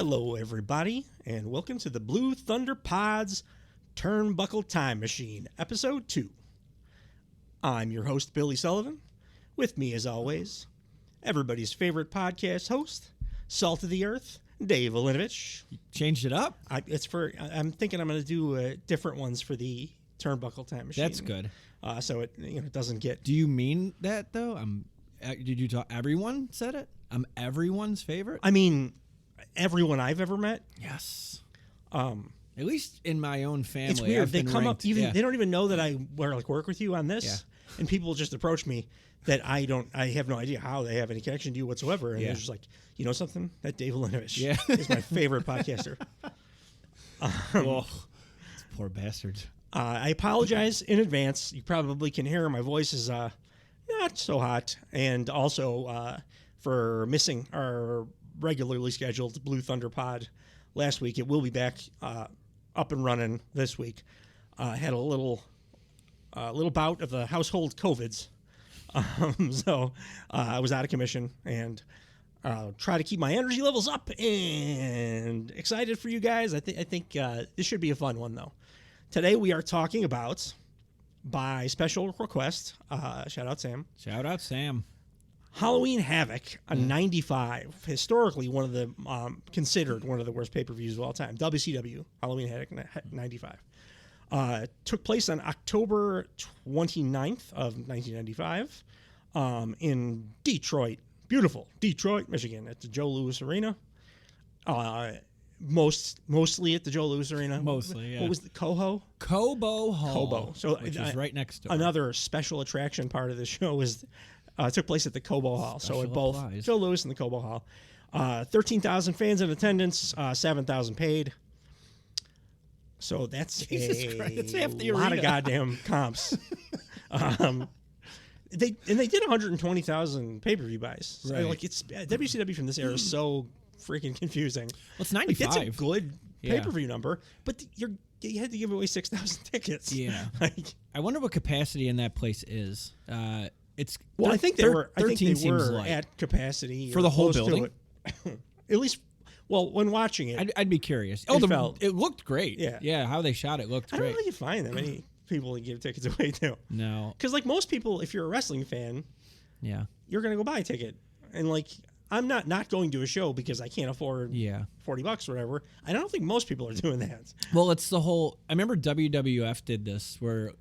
Hello, everybody, and welcome to the Blue Thunder Pod's Turnbuckle Time Machine, Episode 2. I'm your host, Billy Sullivan. With me, as always, everybody's favorite podcast host, Salt of the Earth, Dave Olinovich. You changed it up? I'm thinking I'm going to do different ones for the Turnbuckle Time Machine. That's good. So it doesn't get... Do you mean that, though? Did you talk... Everyone said it? I'm everyone's favorite? I mean... Everyone I've ever met. Yes. At least in my own family. It's weird. They come ranked, up even. Yeah. They don't even know that I work with you on this. Yeah. And people just approach me that I have no idea how they have any connection to you whatsoever. And they're just like, you know something? That Dave Olinovich is my favorite podcaster. Poor bastards. I apologize in advance. You probably can hear my voice is not so hot, and also for missing our regularly scheduled Blue Thunder Pod last week. It will be back up and running this week. Had a little bout of the household COVIDs, so I was out of commission, and try to keep my energy levels up and excited for you guys. I think this should be a fun one, though. Today we are talking about, by special request, shout out Sam, Halloween Havoc, a 95, historically one of the considered one of the worst pay-per-views of all time. WCW Halloween Havoc 95 took place on October 29th of 1995 in Detroit, beautiful Detroit, Michigan, at the Joe Louis Arena. Mostly at the Joe Louis Arena. Mostly, yeah. What was the Cobo Hall? So which is right next door. Another special attraction part of the show is. Took place at the Cobo Hall, so at both Joe Louis and the Cobo Hall. 13,000 fans in attendance, 7,000 paid. So that's half the lot arena. of goddamn comps. They did 120,000 pay-per-view buys. So right. Like it's WCW from this era is so freaking confusing. Well, it's 95. Like, that's a good pay-per-view number, but you had to give away 6,000 tickets. Yeah. I wonder what capacity in that place is. I think they were at capacity for the whole building. At least, when watching it, I'd be curious. It looked great. Yeah. How they shot it looked great. I don't know how you find that many people to give tickets away to. No, because like most people, if you're a wrestling fan, you're gonna go buy a ticket, and like I'm not going to a show because I can't afford $40 or whatever. I don't think most people are doing that. Well, it's the whole. I remember WWF did this where.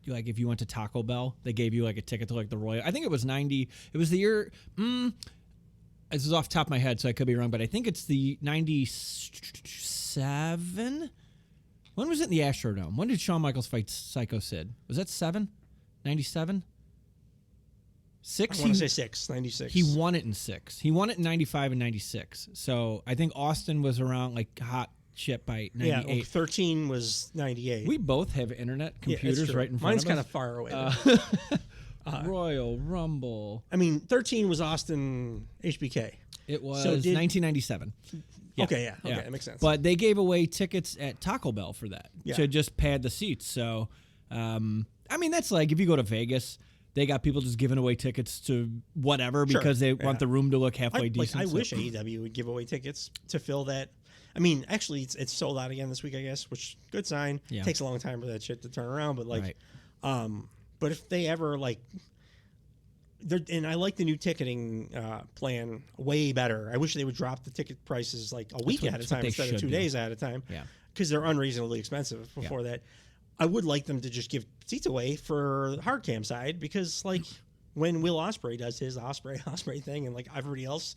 Like if you went to Taco Bell, they gave you like a ticket to like the Royal. I think it was 90. It was the year. This is off the top of my head, so I could be wrong, but I think it's the 97. When was it in the Astrodome? When did Shawn Michaels fight Psycho Sid? Was that 7? 97? 6? I want to say 6. 96. He won it in 6. He won it in 95 and 96. So I think Austin was around like hot shit by 98. Yeah, 13 was 98. We both have internet computers right in front Mine's of us. kind of far away. Royal Rumble. I mean, 13 was Austin HBK. It was 1997. Yeah. Okay, that makes sense. But they gave away tickets at Taco Bell for that to just pad the seats. So, I mean, that's like if you go to Vegas, they got people just giving away tickets to whatever because they want the room to look halfway decent. I wish AEW would give away tickets to fill that. I mean, actually, it's sold out again this week, I guess, which good sign. Yeah. Takes a long time for that shit to turn around, but like, but if they ever like, and I like the new ticketing plan way better. I wish they would drop the ticket prices like a week at a time instead of 2 days at a time. Yeah, because they're unreasonably expensive before that. I would like them to just give seats away for the hard cam side because like when Will Ospreay does his Ospreay thing and like everybody else.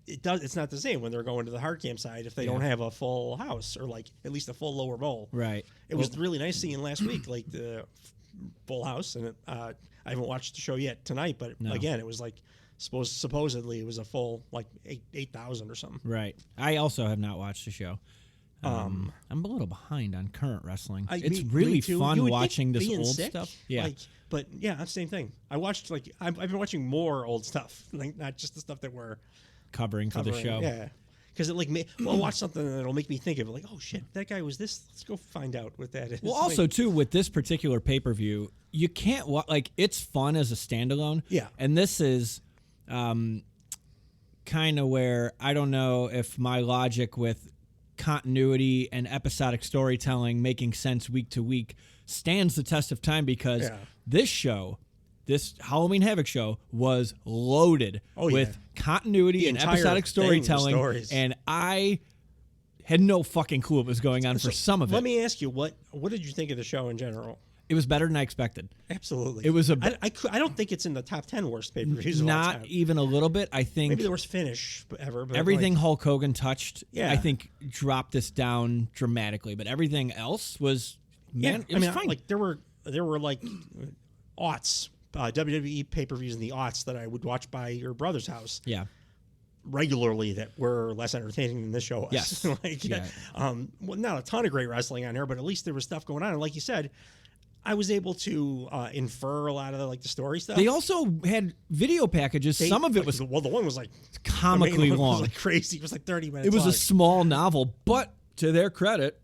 It's not the same when they're going to the hard cam side if they don't have a full house or like at least a full lower bowl. Right. It was really nice seeing last week like the full house, and I haven't watched the show yet tonight, but again it was like supposedly it was a full like 8,000 or something. Right. I also have not watched the show. I'm a little behind on current wrestling. It's really fun watching this old stuff. Yeah. But yeah, same thing. I watched I've been watching more old stuff, like not just the stuff that we're covering for the show. Yeah, because it I'll watch something that'll make me think of it. Like, oh shit, that guy was this. Let's go find out what that is. Well, also too with this particular pay-per-view, you can't it's fun as a standalone. Yeah, and this is kind of where I don't know if my logic with continuity and episodic storytelling making sense week to week stands the test of time, because this show, this Halloween Havoc show, was loaded with continuity and episodic storytelling, and I had no fucking clue what was going on for some of it. Let me ask you, what did you think of the show in general? It was better than I expected. Absolutely. It was I don't think it's in the top 10 worst pay-per-views of all time. Not even a little bit. I think maybe the worst finish ever. But everything Hulk Hogan touched, I think, dropped this down dramatically. But everything else was, man, it was fine. Like there were like aughts, WWE pay-per-views in the aughts that I would watch by your brother's house. Yeah. Regularly, that were less entertaining than this show was. Yes. Well, not a ton of great wrestling on here, but at least there was stuff going on. And like you said, I was able to infer a lot of the story stuff. They also had video packages. Some of it was the one was comically long, was crazy. It was 30 minutes. It was a small novel, but to their credit,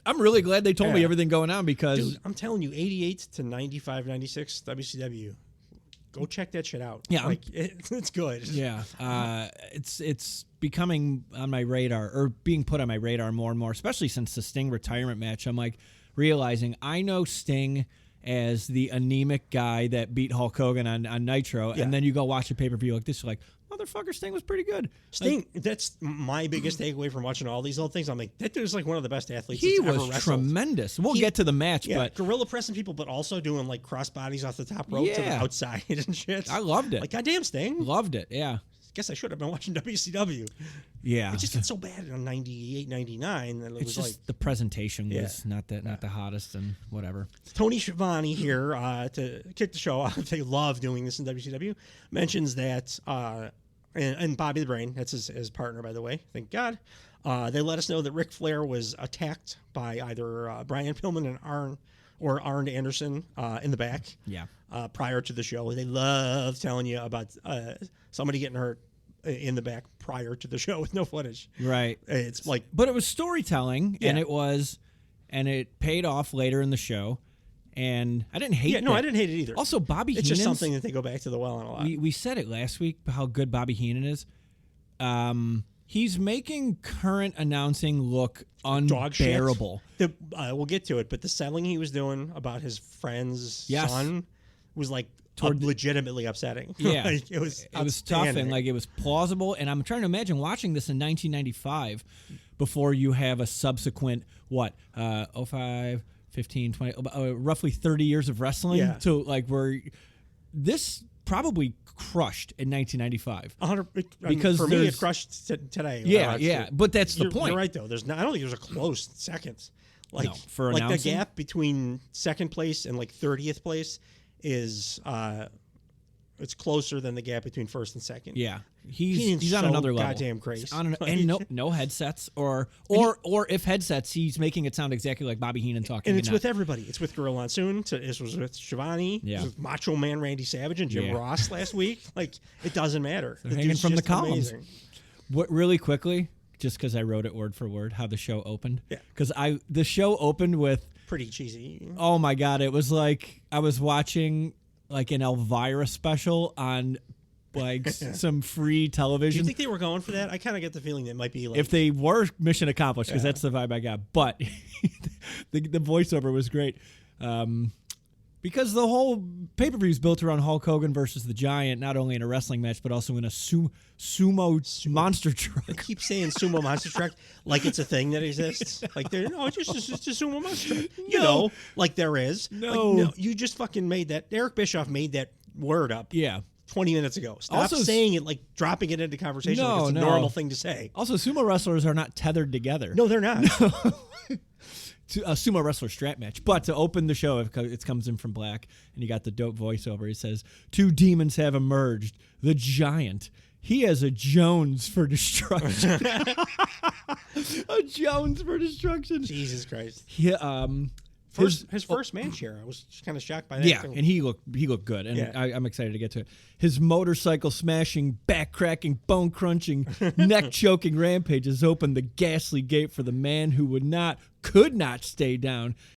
I'm really glad they told me everything going on, because dude, I'm telling you, 88 to 95, 96 WCW. Go check that shit out. Yeah, it's good. Yeah, it's becoming on my radar, or being put on my radar more and more, especially since the Sting retirement match. I'm like realizing I know Sting as the anemic guy that beat Hulk Hogan on Nitro, and then you go watch a pay-per-view like this, you're like, motherfucker, Sting was pretty good. Sting, that's my biggest takeaway from watching all these old things. I'm like, that dude's like one of the best athletes he that's ever was wrestled. Tremendous. We'll get to the match, but gorilla pressing people, but also doing like cross bodies off the top rope to the outside and shit. I loved it. Like, goddamn, Sting. Loved it, yeah. Guess I should have been watching WCW. Yeah. It just got so bad in 98, 99 that it was just the presentation was not the hottest, and whatever. Tony Schiavone here to kick the show off. They love doing this in WCW. Mentions that and Bobby the Brain, that's his partner, by the way. Thank God. They let us know that Ric Flair was attacked by either Brian Pillman and Arn Anderson in the back. Yeah. Prior to the show, they love telling you about somebody getting hurt in the back prior to the show with no footage. Right. It's like, but it was storytelling, and it paid off later in the show. And I didn't hate it. No, I didn't hate it either. Also, Bobby Heenan. It's just something that they go back to the well on a lot. We said it last week, how good Bobby Heenan is. He's making current announcing look unbearable. We'll get to it, but the selling he was doing about his friend's son was like legitimately upsetting. Yeah. Like, it was tough, and like it was plausible. And I'm trying to imagine watching this in 1995 before you have a subsequent, 05, 15, 20, roughly 30 years of wrestling to like where this probably crushed in 1995. 100, because for me, it crushed today. Yeah. But that's the point. You're right, though. I don't think there's a close second. Like, for like announcing? the gap between second place and like 30th place is it's closer than the gap between first and second. Yeah. He's on another level. Goddamn crazy. And no headsets or if headsets, he's making it sound exactly like Bobby Heenan talking. And it's with everybody. It's with Gorilla Monsoon. It was with Schiavone. Yeah. It was with Macho Man Randy Savage and Jim Ross last week. Like, it doesn't matter. They're hanging from the columns. Amazing. What really quickly, just because I wrote it word for word, how the show opened. Yeah. Because the show opened with pretty cheesy. Oh my God! It was like I was watching like an Elvira special on like some free television. Do you think they were going for that? I kind of get the feeling that it might be like, if they were, mission accomplished, because that's the vibe I got. But the voiceover was great. Because the whole pay-per-view is built around Hulk Hogan versus the Giant, not only in a wrestling match, but also in a sumo monster truck. They keep saying sumo monster truck like it's a thing that exists. Like, it's just a sumo monster truck. You know, like there is. No. Like, no, you just fucking made that. Eric Bischoff made that word up. Yeah. 20 minutes ago. Stop saying it, like dropping it into conversation like it's a normal thing to say. Also, sumo wrestlers are not tethered together. No, they're not. A sumo wrestler strap match. But to open the show, it comes in from black, and you got the dope voiceover. He says, 2 demons have emerged. The Giant. He has a Jones for destruction. A Jones for destruction. Jesus Christ. His first match here, I was just kind of shocked by that. Yeah, and he looked good, and I'm excited to get to it. His motorcycle smashing, back cracking, bone crunching, neck choking rampage has opened the ghastly gate for the man who could not stay down.